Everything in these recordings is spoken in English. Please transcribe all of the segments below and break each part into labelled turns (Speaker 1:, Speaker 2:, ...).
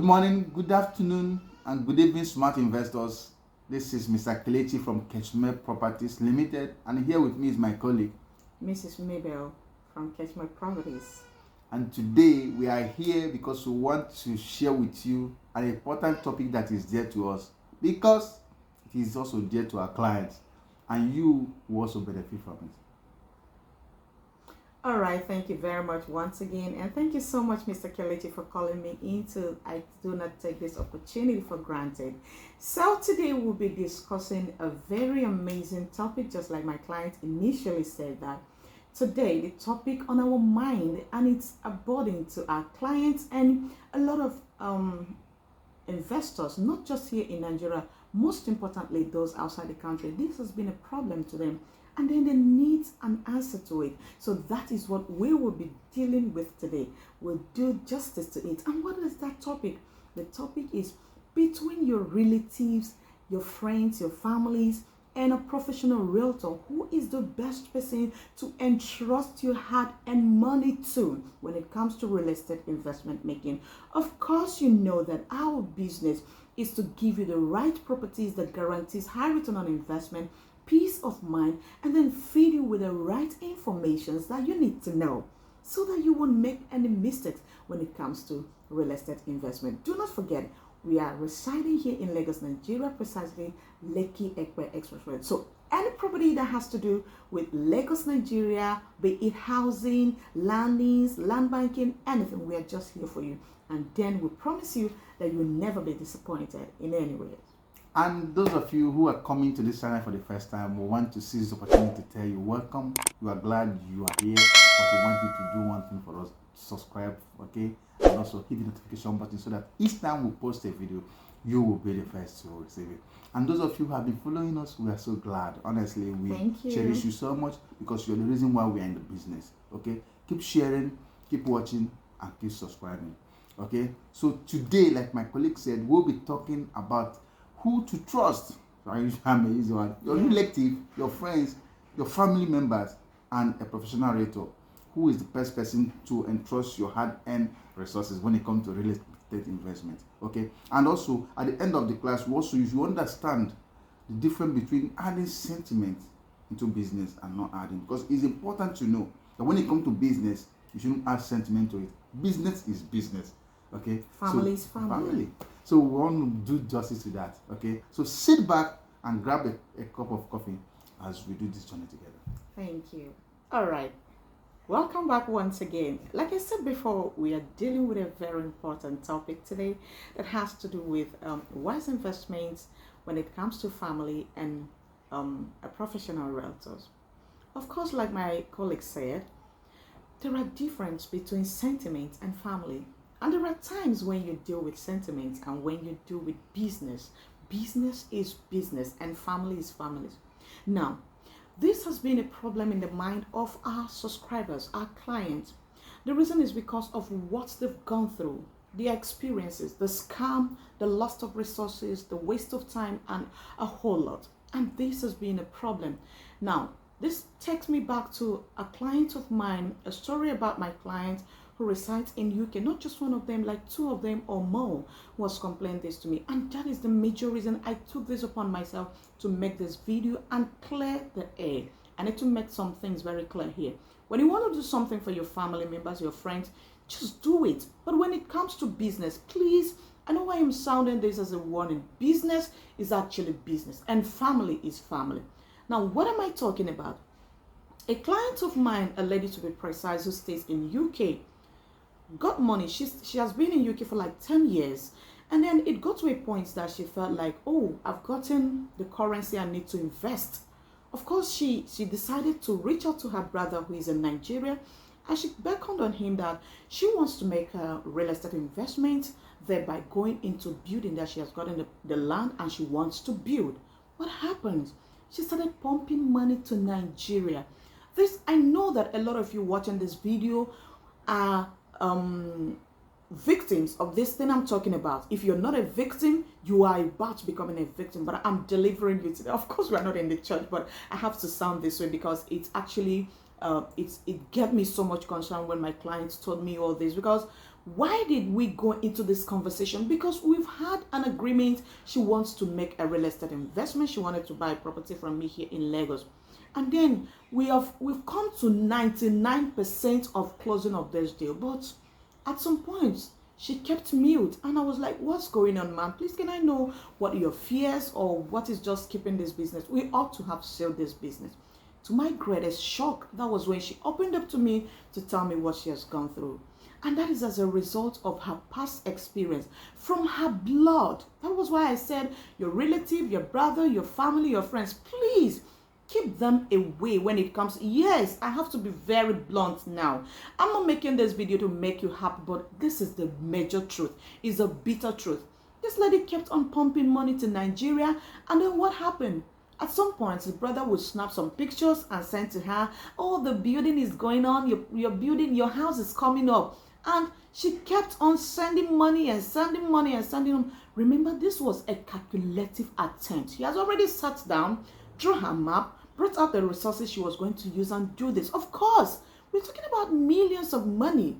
Speaker 1: Good morning, good afternoon, and good evening, smart investors. This is Mr. Kelechi from Keshmer Properties Limited, and here with me is my colleague,
Speaker 2: Mrs. Mabel from Keshmer Properties.
Speaker 1: And today we are here because we want to share with you an important topic that is dear to us because it is also dear to our clients, and you will also benefit from it.
Speaker 2: All right, thank you very much once again, and thank you so much, Mr. Kelechi, for calling me into. I do not take this opportunity for granted. So today we'll be discussing a very amazing topic, just like my client initially said that. Today, the topic on our mind, and it's a burden to our clients and a lot of investors, not just here in Nigeria, most importantly, those outside the country. This has been a problem to them, and then they need an answer to it. So that is what we will be dealing with today. We'll do justice to it. And what is that topic? The topic is between your relatives, your friends, your families, and a professional realtor. Who is the best person to entrust your hard-earned money to when it comes to real estate investment making? Of course, you know that our business is to give you the right properties that guarantees high return on investment, peace of mind, and then feed you with the right information that you need to know so that you won't make any mistakes when it comes to real estate investment. Do not forget, we are residing here in Lagos, Nigeria, precisely Lekki Ekpe Expressway. So any property that has to do with Lagos, Nigeria, be it housing, landings, land banking, anything, we are just here for you. And then we promise you that you will never be disappointed in any way.
Speaker 1: And those of you who are coming to this channel for the first time, we want to seize the opportunity to tell you welcome. We are glad you are here, but we want you to do one thing for us: subscribe, okay, and also hit the notification button so that each time we post a video, you will be the first to receive it. And those of you who have been following us, we are so glad. Honestly, we cherish you so much because you're the reason why we are in the business. Okay, keep sharing, keep watching, and keep subscribing. Okay, so today, like my colleague said, we'll be talking about who to trust. Your relative, your friends, your family members, and a professional realtor. Who is the best person to entrust your hard-earned resources when it comes to real estate investment? Okay, and also at the end of the class, you should understand the difference between adding sentiment into business and not adding, because it's important to know that when it comes to business, you shouldn't add sentiment to it. Business is business. Okay,
Speaker 2: family is family.
Speaker 1: So we want to do justice to that. Okay, so sit back and grab a cup of coffee as we do this journey together.
Speaker 2: Thank you. All right, welcome back once again. Like I said before, we are dealing with a very important topic today that has to do with wise investments when it comes to family and a professional realtors. Of course, like my colleague said, there are differences between sentiment and family. And there are times when you deal with sentiments and when you deal with business. Business is business and family is family. Now, this has been a problem in the mind of our subscribers, our clients. The reason is because of what they've gone through, their experiences, the scam, the loss of resources, the waste of time, and a whole lot. And this has been a problem. Now, this takes me back to a client of mine, a story about my client who resides in UK, not just one of them, like two of them or more, who has complained this to me. And that is the major reason I took this upon myself to make this video and clear the air. I need to make some things very clear here. When you want to do something for your family members, your friends, just do it. But when it comes to business, please, I know I am sounding this as a warning. Business is actually business and family is family. Now, what am I talking about? A client of mine, a lady to be precise, who stays in UK, got money. She has been in UK for like 10 years, and then it got to a point that she felt like, oh, I've gotten the currency I need to invest. Of course, she decided to reach out to her brother who is in Nigeria, and she beckoned on him that she wants to make a real estate investment, thereby going into building, that she has gotten the land and she wants to build. What happened? She started pumping money to Nigeria. I know that a lot of you watching this video are victims of this thing I'm talking about. If you're not a victim, you are about to becoming a victim, but I'm delivering you today. Of course, we're not in the church, but I have to sound this way because it's actually it gave me so much concern when my clients told me all this, because Why did we go into this conversation? Because we've had an agreement. She wants to make a real estate investment. She wanted to buy a property from me here in Lagos. And then we've come to 99% of closing of this deal. But at some point, she kept mute. And I was like, what's going on, ma'am? Please, can I know what your fears or what is just keeping this business? We ought to have sold this business. To my greatest shock, that was when she opened up to me to tell me what she has gone through. And that is as a result of her past experience from her blood. That was why I said your relative, your brother, your family, your friends, please keep them away when it comes. Yes, I have to be very blunt now. I'm not making this video to make you happy, but this is the major truth. It's a bitter truth. This lady kept on pumping money to Nigeria, and then what happened? At some point, the brother would snap some pictures and send to her, oh, the building is going on, your building, your house is coming up. And she kept on sending money and sending money and sending them. Remember, this was a calculative attempt. She has already sat down, drew her map, brought out the resources she was going to use and do this. Of course, we're talking about millions of money.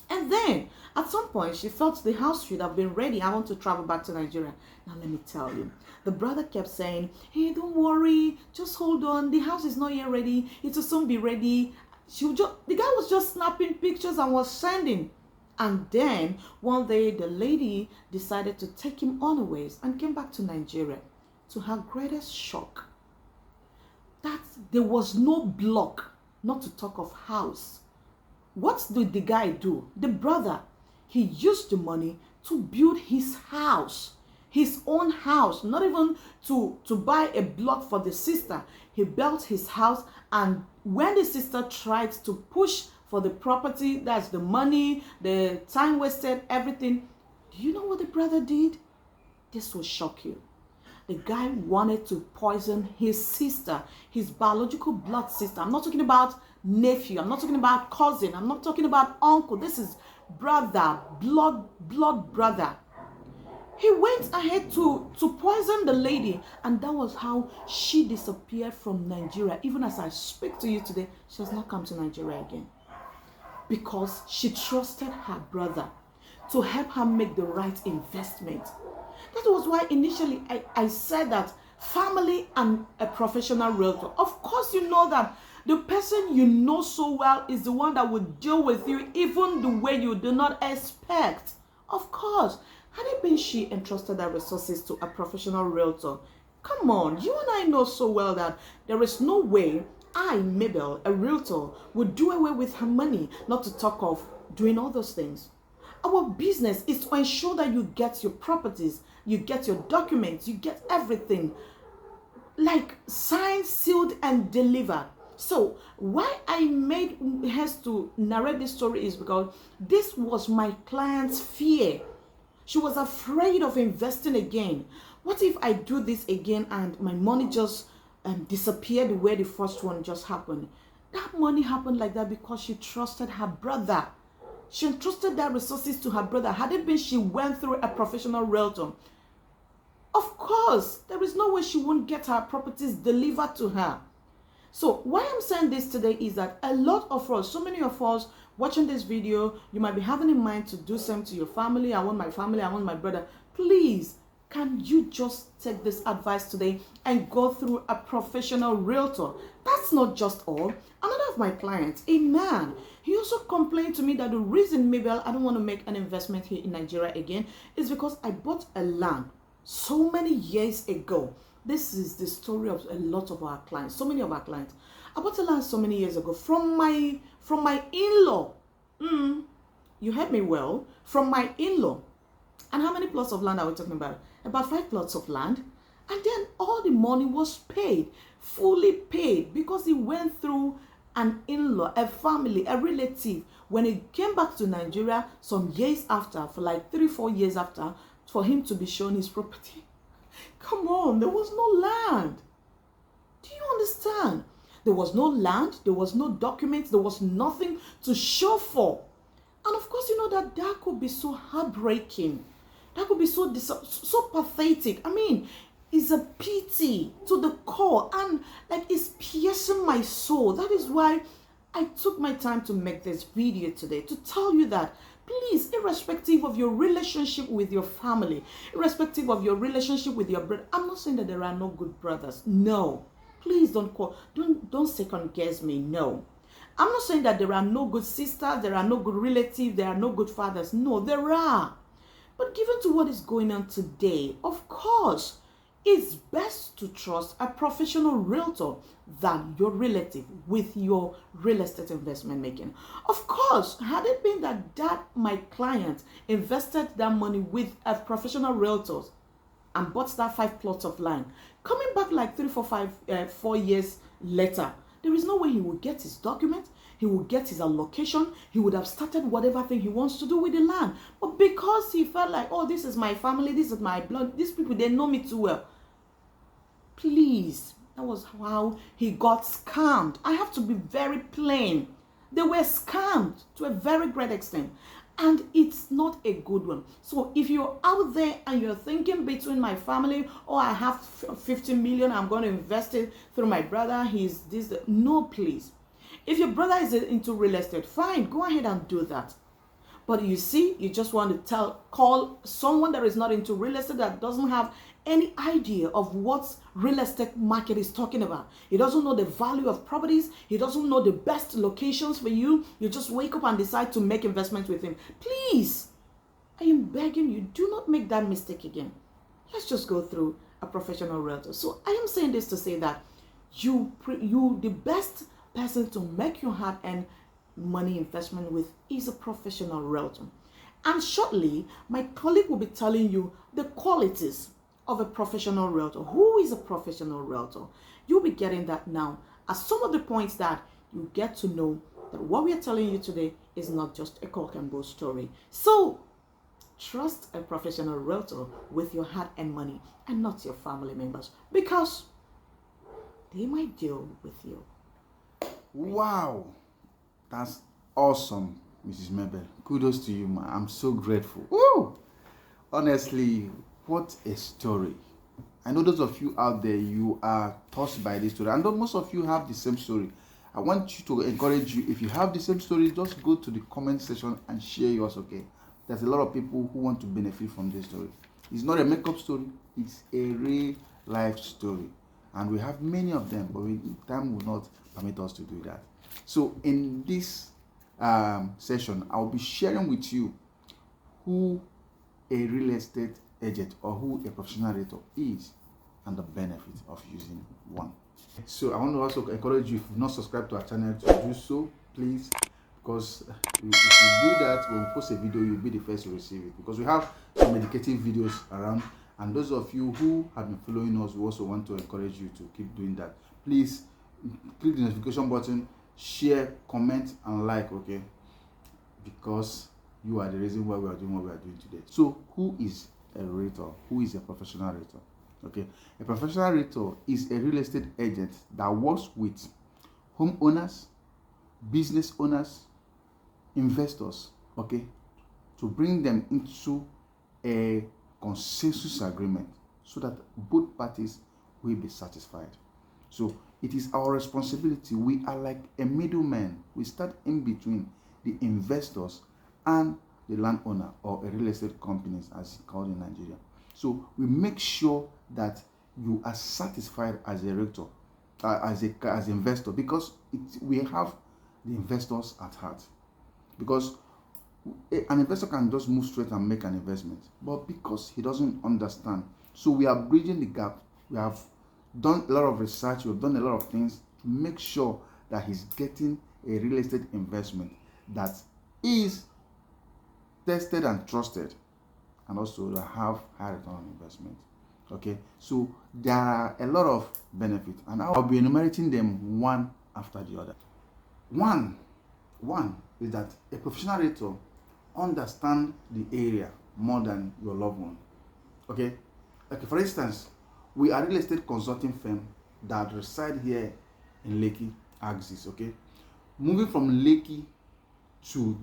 Speaker 2: And then, at some point, she felt the house should have been ready. I want to travel back to Nigeria. Now, let me tell you. The brother kept saying, hey, don't worry. Just hold on. The house is not yet ready. It will soon be ready. The guy was just snapping pictures and was sending. And then, one day, the lady decided to take him unawares and came back to Nigeria. To her greatest shock, that there was no block, not to talk of house. What did the guy do? The brother, he used the money to build his house, his own house, not even to buy a block for the sister. He built his house, and when the sister tried to push for the property, that's the money, the time wasted, everything, do you know what the brother did? This will shock you. The guy wanted to poison his sister, his biological blood sister. I'm not talking about nephew. I'm not talking about cousin. I'm not talking about uncle. This is brother, blood brother. He went ahead to poison the lady, and that was how she disappeared from Nigeria. Even as I speak to you today, she has not come to Nigeria again, because she trusted her brother to help her make the right investment. That was why initially I said that family and a professional realtor. Of course, you know that the person you know so well is the one that will deal with you even the way you do not expect. Of course, had it been she entrusted her resources to a professional realtor, come on, you and I know so well that there is no way I, Mabel, a realtor, would do away with her money, not to talk of doing all those things. Our business is to ensure that you get your properties, you get your documents, you get everything like signed, sealed, and delivered. So why I made has to narrate this story is because this was my client's fear. She was afraid of investing again. What if I do this again and my money just disappeared the way the first one just happened? That money happened like that because she trusted her brother. She entrusted that resources to her brother. Had it been she went through a professional realtor, of course, there is no way she won't get her properties delivered to her. So why I'm saying this today is that a lot of us, so many of us watching this video, you might be having in mind to do something to your family. I want my family, I want my brother. Please, can you just take this advice today and go through a professional realtor? That's not just all. Another of my clients, a man, he also complained to me that the reason maybe I don't want to make an investment here in Nigeria again is because I bought a land so many years ago. This is the story of a lot of our clients, so many of our clients. I bought a land so many years ago from my in-law. You heard me well. From my in-law. And how many plots of land are we talking about? About 5 plots of land. And then all the money was paid, fully paid, because he went through an in-law, a family, a relative. When he came back to Nigeria some years after, for like 3-4 years after, for him to be shown his property. Come on, there was no land. Do you understand? There was no land, there was no documents, there was nothing to show for. And of course, you know that could be so heartbreaking. That could be so pathetic. I mean, it's a pity to the core, and like it's piercing my soul. That is why I took my time to make this video today, to tell you that Please, irrespective of your relationship with your family, irrespective of your relationship with your brother, I'm not saying that there are no good brothers. No. Please don't second guess me. No. I'm not saying that there are no good sisters, there are no good relatives, there are no good fathers. No, there are. But given to what is going on today, of course, it's best to trust a professional realtor than your relative with your real estate investment making. Of course, had it been that my client invested that money with a professional realtor and bought that 5 plots of land, coming back like 4 years later, there is no way he would get his document, he would get his allocation, he would have started whatever thing he wants to do with the land. But because he felt like, oh, this is my family, this is my blood, these people, they know me too well. Please, that was how he got scammed. I have to be very plain. They were scammed to a very great extent. And it's not a good one. So if you're out there and you're thinking between my family, or I have 50 million, I'm going to invest it through my brother, he's this. No, please. If your brother is into real estate, fine, go ahead and do that. But you see, you just want to call someone that is not into real estate, that doesn't have any idea of what real estate market is talking about. He doesn't know the value of properties. He doesn't know the best locations for you. You just wake up and decide to make investments with him. Please, I am begging you, do not make that mistake again. Let's just go through a professional realtor. So I am saying this to say that you the best person to make your hard-earned money investment with is a professional realtor. And shortly, my colleague will be telling you the qualities of a professional realtor. Who is a professional realtor? You'll be getting that now as some of the points that you get to know that what we are telling you today is not just a cock and bull story. So trust a professional realtor with your hard-earned money and not your family members, because they might deal with you.
Speaker 1: Wow, that's awesome, Mrs. Mabel. Kudos to you, man. I'm so grateful. Woo! Honestly, what a story. I know those of you out there, you are touched by this story. And most of you have the same story. I want you to encourage you, if you have the same story, just go to the comment section and share yours, okay? There's a lot of people who want to benefit from this story. It's not a makeup story. It's a real life story. And we have many of them, but time will not permit us to do that. So in this session, I'll be sharing with you who a real estate agent or who a professional realtor is and the benefits of using one. So I want to also encourage you, if you've not subscribed to our channel, to do so, please, because if you do that, when we post a video, you'll be the first to receive it, because we have some educative videos around. And those of you who have been following us, we also want to encourage you to keep doing that. Please click the notification button, share, comment, and like, okay? Because you are the reason why we are doing what we are doing today. So who is a realtor? Who is a professional realtor? Okay, a professional realtor is a real estate agent that works with homeowners, business owners, investors, okay, to bring them into a consensus agreement so that both parties will be satisfied. So it is our responsibility. We are like a middleman. We start in between the investors and the landowner, or a real estate companies as it's called in Nigeria. So we make sure that you are satisfied as a realtor, as an investor, because we have the investors at heart. Because an investor can just move straight and make an investment, but because he doesn't understand, so we are bridging the gap. We have done a lot of research, we've done a lot of things to make sure that he's getting a real estate investment that is tested and trusted, and also to have high return on investment. Okay, so there are a lot of benefits, and I'll be enumerating them one after the other. One is that a professional realtor understand the area more than your loved one. Okay, for instance, we are a real estate consulting firm that reside here in Lekki, Axis. Okay, moving from Lekki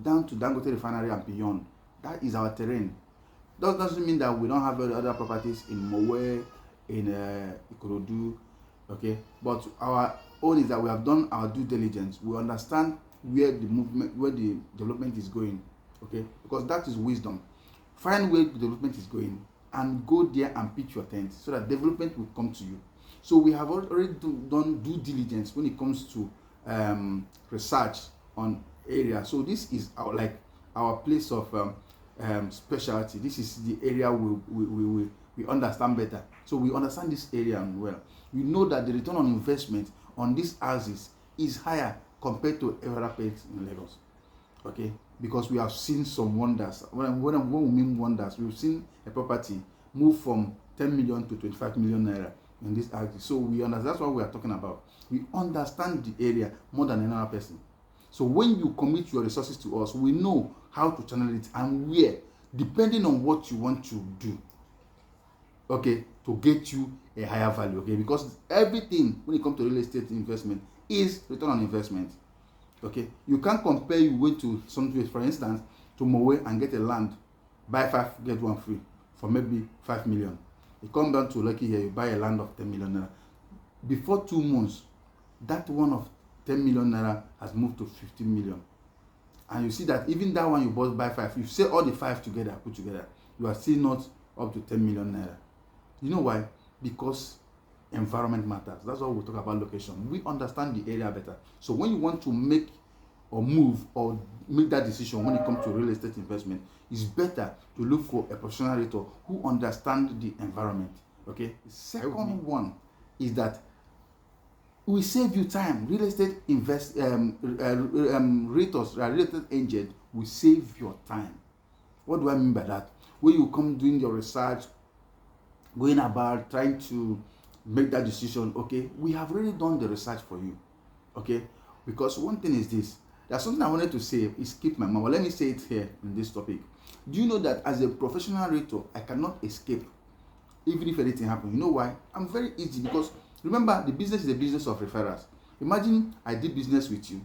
Speaker 1: down to Dangote Refinery and beyond, that is our terrain. That doesn't mean that we don't have other properties in Mowe, in Ikorodu, okay? But our own is that we have done our due diligence. We understand where the movement, where the development is going, Okay, because that is wisdom. Find where development is going and go there and pitch your tent so that development will come to you. So we have already done due diligence when it comes to research on area. So this is our place of specialty. This is the area we understand better. So we understand this area well. We know that the return on investment on these houses is higher compared to every place in Lagos. Okay, because we have seen some wonders. When we mean wonders, we've seen a property move from 10 million to 25 million naira in this area. So we understand. That's what we are talking about. We understand the area more than another person. So when you commit your resources to us, we know how to channel it and where, depending on what you want to do. Okay, to get you a higher value. Okay, because everything when it comes to real estate investment is return on investment. Okay, you can't compare you went to somewhere, for instance, to Mowe and get a land, buy 5 get 1 free for maybe 5 million. You come down to Lekki here, you buy a land of 10 million naira. Before 2 months, that one of 10 million naira has moved to 15 million. And you see that even that one you bought by 5, you say all the 5 together, put together, you are still not up to 10 million naira. You know why? Because environment matters. That's why we talk about location. We understand the area better. So when you want to make or move or make that decision when it comes to real estate investment, it's better to look for a professional realtor who understands the environment. Okay. The second one is that we save you time. Real estate realtors, real estate agent will save your time. What do I mean by that? When you come doing your research, going about trying to make that decision, okay, we have already done the research for you. Okay, because one thing is this, there's something I wanted to say, is keep my mouth. But let me say it here in this topic. Do you know that as a professional realtor, I cannot escape even if anything happens? You know why? I'm very easy, because remember, the business is the business of referrals. Imagine I did business with you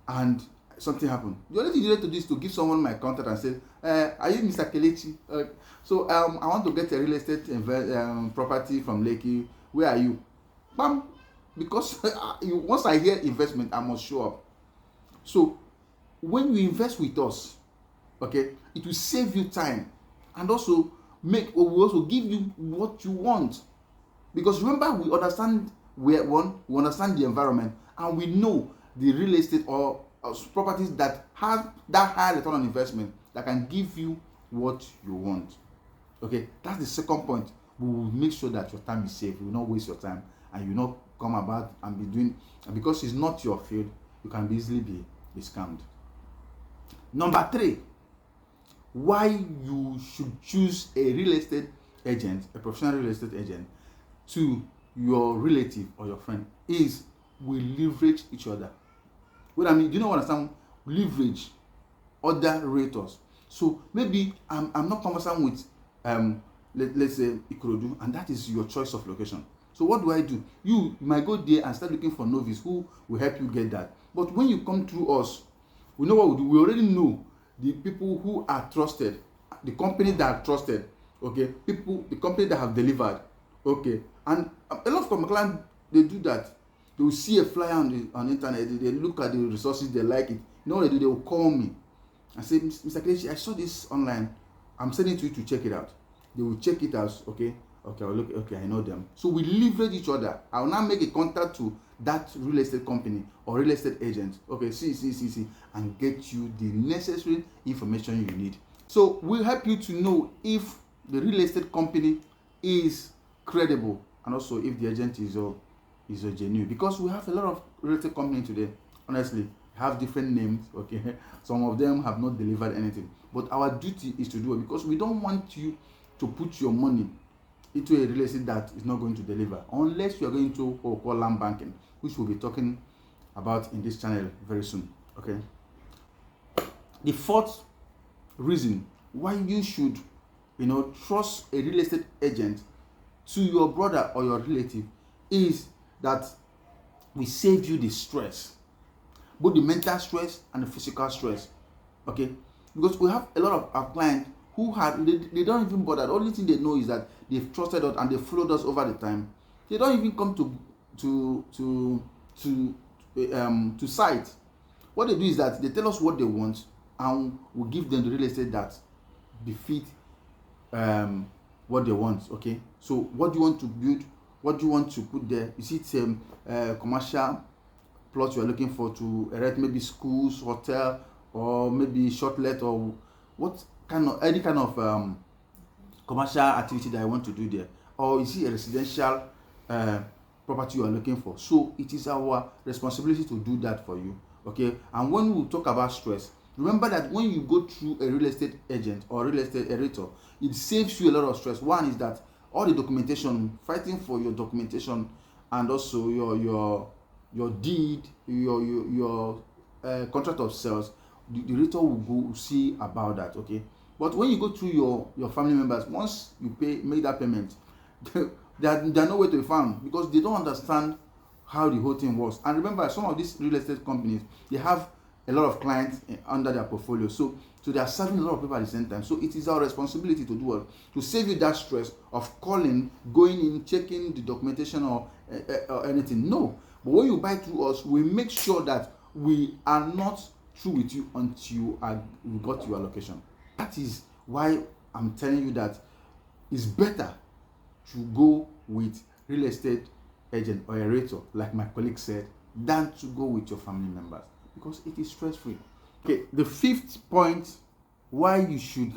Speaker 1: and something happened. The only thing you need to do is to give someone my contact and say, are you Mr. Kelechi? So I want to get a real estate property from Lekki. Where are you? Bam! Because once I hear investment, I must show up. So when you invest with us, okay, it will save you time and also we also give you what you want. Because remember, we understand we understand the environment, and we know the real estate or properties that have that high return on investment that can give you what you want. Okay, that's the second point. We will make sure that your time is safe. You will not waste your time, and you will not come about and be doing, and because it's not your field, you can easily be scammed. Number 3, why you should choose a real estate agent, a professional real estate agent, to your relative or your friend, is we leverage each other. What I mean, do you know what I understand? Leverage other realtors. So maybe I'm not conversant with let's say Ikorodu, and that is your choice of location. So what do? You might go there and start looking for novice who will help you get that. But when you come through us, we know what we do. We already know the people who are trusted, the company that are trusted, okay, the company that have delivered, okay. And a lot of my clients, they do that. They will see a flyer on the internet, they look at the resources, they like it. You know what they do? They will call me and say, Mr. Kelechi, I saw this online. I'm sending it to you to check it out. They will check it out, okay, I'll look, okay, I know them. So we leverage each other. I will now make a contact to that real estate company or real estate agent, okay, see, and get you the necessary information you need. So we'll help you to know if the real estate company is credible, and also if the agent is a genuine, because we have a lot of real estate companies today, honestly, have different names, okay. Some of them have not delivered anything, but our duty is to do it, because we don't want you to put your money into a real estate that is not going to deliver, unless you are going to what we call land banking, which we'll be talking about in this channel very soon. Okay. The fourth reason why you should trust a real estate agent to your brother or your relative is that we save you the stress, both the mental stress and the physical stress. Okay, because we have a lot of our clients who they don't even bother. The only thing they know is that they've trusted us and they followed us over the time. They don't even come to site. What they do is that they tell us what they want, and we'll give them the real estate that befit what they want. Okay, so what do you want to build? What do you want to put there? Is it commercial plot you are looking for to erect, maybe schools, hotel, or maybe short let, or what kind of any kind of commercial activity that I want to do there, or is it a residential property you are looking for? So it is our responsibility to do that for you. Okay, and when we talk about stress, remember that when you go through a real estate agent or real estate realtor, it saves you a lot of stress. One is that all the documentation, fighting for your documentation, and also your deed, your contract of sales, the realtor will go see about that. Okay, but when you go through your family members, once you make that payment, they are nowhere to be found, because they don't understand how the whole thing works. And remember, some of these real estate companies, they have a lot of clients under their portfolio, so they are serving a lot of people at the same time. So it is our responsibility to do what, to save you that stress of calling, going in, checking the documentation or anything. No, but when you buy through us, we make sure that we are not through with you until you got your allocation. That is why I'm telling you that it's better to go with real estate agent or a realtor, like my colleague said, than to go with your family members, because it is stress-free. Okay, the fifth point why you should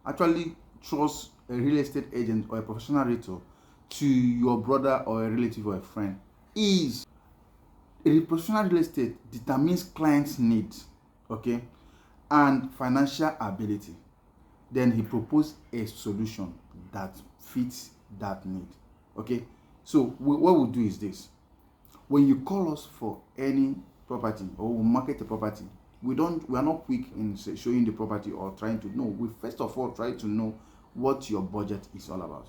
Speaker 1: actually trust a real estate agent or a professional realtor to your brother or a relative or a friend is a professional real estate determines client's needs, okay, and financial ability. Then he proposed a solution that fits that need. Okay, so what we'll do is this: when you call us for any property or we market a property, we are not quick in showing the property or trying to know. We first of all try to know what your budget is all about.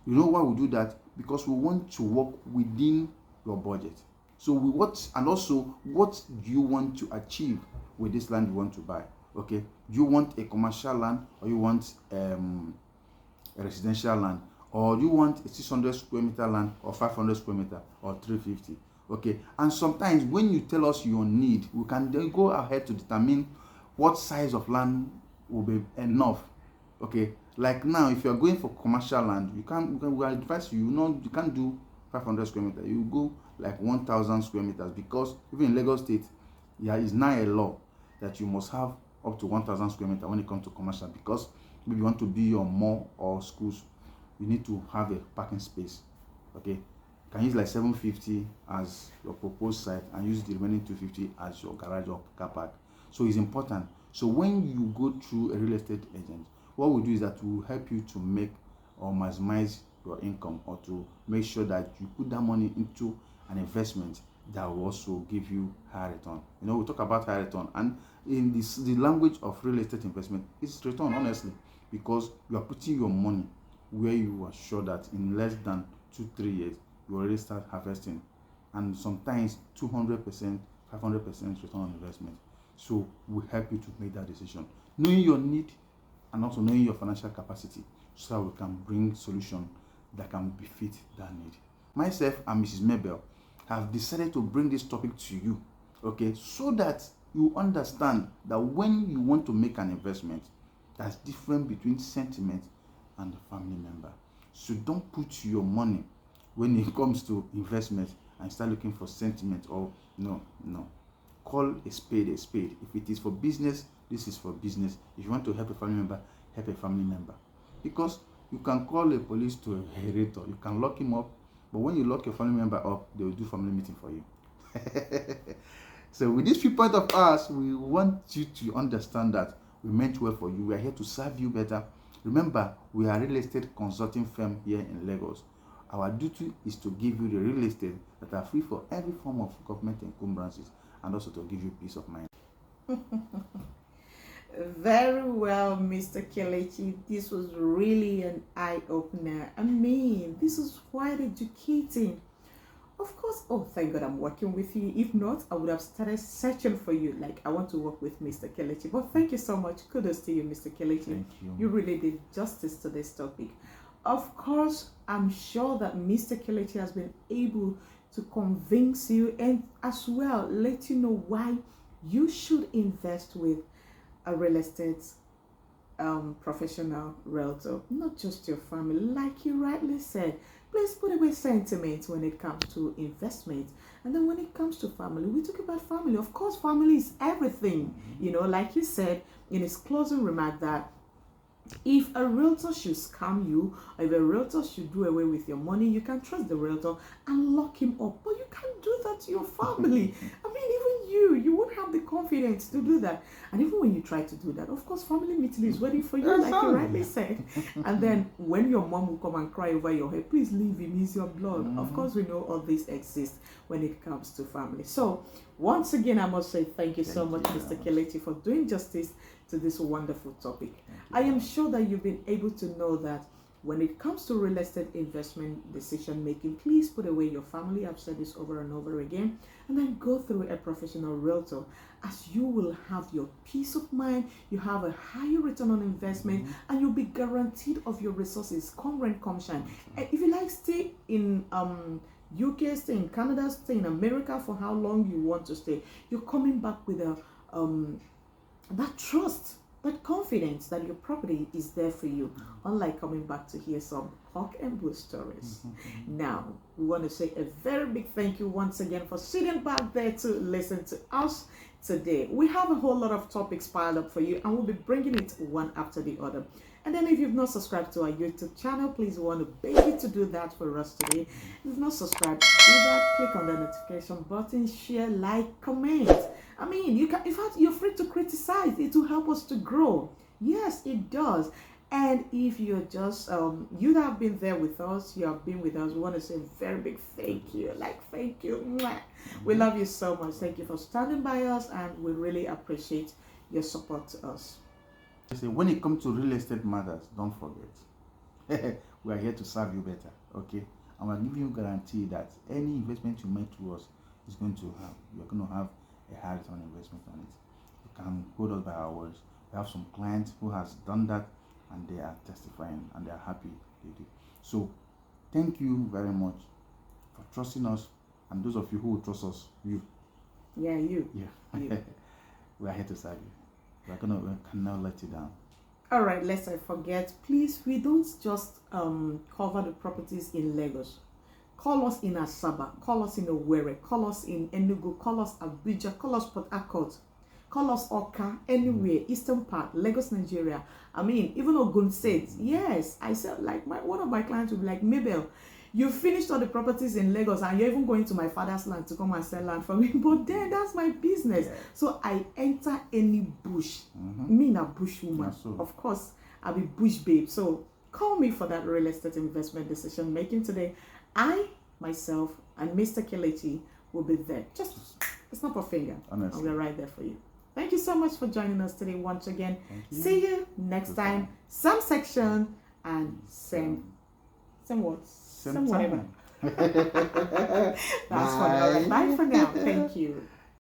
Speaker 1: You know why we do that? Because we want to work within your budget. So and also what do you want to achieve with this land you want to buy? Okay, do you want a commercial land, or you want a residential land, or do you want a 600 square meter land, or 500 square meter, or 350? Okay, and sometimes when you tell us your need, we can then go ahead to determine what size of land will be enough. Okay, like now, if you are going for commercial land, we advise you, you can't do 500 square meter. You go like 1,000 square meters, because even in Lagos State, there is now a law that you must have up to 1,000 square meter when it comes to commercial, because maybe you want to be on mall or schools, you need to have a parking space. Okay, you can use like 750 as your proposed site and use the remaining 250 as your garage or car park. So it's important. So when you go through a real estate agent, what we do is that we will help you to make or maximize your income, or to make sure that you put that money into an investment that will also give you high return. We talk about high return, and in the language of real estate investment, it's return, honestly, because you are putting your money where you are sure that in less than 2-3 years you already start harvesting, and sometimes 200%, 500% return on investment. So we help you to make that decision, knowing your need and also knowing your financial capacity, so that we can bring solution that can befit that need. Myself and Mrs. Mabel have decided to bring this topic to you, okay, so that you understand that when you want to make an investment, that's different between sentiment and the family member. So don't put your money when it comes to investment and start looking for sentiment, or no. Call a spade a spade. If it is for business, this is for business. If you want to help a family member, help a family member. Because you can call a police to a realtor, you can lock him up, but when you lock your family member up, they will do family meeting for you. So with this few points of ours, we want you to understand that we meant well for you. We are here to serve you better. Remember, we are a real estate consulting firm here in Lagos. Our duty is to give you the real estate that are free for every form of government encumbrances, and also to give you peace of mind.
Speaker 2: Very well, Mr. Kelechi. This was really an eye-opener. I mean, this is quite educating. Of course, oh, thank God I'm working with you. If not, I would have started searching for you. Like, I want to work with Mr. Kelechi. But thank you so much. Kudos to you, Mr. Kelechi.
Speaker 1: Thank you.
Speaker 2: You really did justice to this topic. Of course, I'm sure that Mr. Kelechi has been able to convince you, and as well let you know why you should invest with a real estate professional realtor, not just your family, like you rightly said. Please put away sentiment when it comes to investment. And then when it comes to family, we talk about family. Of course, family is everything. You know, like you said in his closing remark that if a realtor should scam you, or if a realtor should do away with your money, you can trust the realtor and lock him up. But you can't do that to your family. I mean, even you won't have the confidence to do that. And even when you try to do that, of course, family meeting is waiting for you, like you rightly said. And then when your mom will come and cry over your head, please leave him, he's your blood. Of course, we know all this exists when it comes to family. So once again, I must say thank you so much, Mr. Kelechi, for doing justice to this wonderful topic. I am sure that you've been able to know that when it comes to real estate investment decision making, please put away your family. I've said this over and over again. And then go through a professional realtor, as you will have your peace of mind, you have a higher return on investment, and you'll be guaranteed of your resources, come rain, come shine. And if you like, stay in UK, stay in Canada, stay in America for how long you want to stay. You're coming back with a that trust, that confidence that your property is there for you, unlike coming back to hear some hawk and bull stories. Now, we want to say a very big thank you once again for sitting back there to listen to us today. We have a whole lot of topics piled up for you, and we'll be bringing it one after the other. And then if you've not subscribed to our YouTube channel, please want to beg you to do that for us today. If you've not subscribed, do that. Click on the notification button, share, like, comment. I mean, you can, in fact, you're free to criticize. It will help us to grow. Yes, it does. And if you're just, you that have been there with us, you have been with us, we want to say a very big thank you. Like, thank you. Mwah. We love you so much. Thank you for standing by us, and we really appreciate your support to us.
Speaker 1: When it comes to real estate matters, don't forget, we are here to serve you better, okay? And we're giving you a guarantee that any investment you make to us is going to have, you're going to have a high return investment on it. You can hold us by our words. We have some clients who has done that, and they are testifying, and they are happy they did. So thank you very much for trusting us, and those of you who will trust us, you.
Speaker 2: Yeah, you.
Speaker 1: Yeah.
Speaker 2: You.
Speaker 1: We are here to serve you. We cannot let you down.
Speaker 2: All right, lest I forget, please, we don't just cover the properties in Lagos. Call us in Asaba, call us in Owerri, call us in Enugu, call us Abuja, call us Port Harcourt, call us Oka, anywhere, Eastern Part, Lagos, Nigeria. I mean, even Ogun State. Yes, I said, like, one of my clients will be like, Mabel, you finished all the properties in Lagos and you're even going to my father's land to come and sell land for me. But then that's my business. Yeah. So I enter any bush. Me, a bush woman. So. Of course, I'll be bush babe. So call me for that real estate investment decision making today. I, myself, and Mr. Kelechi will be there. Just snap a finger. Honestly. And we're right there for you. Thank you so much for joining us today once again. See you next time. Same section and same words. Some whatever. That's fun. All right. Bye for now. Thank you.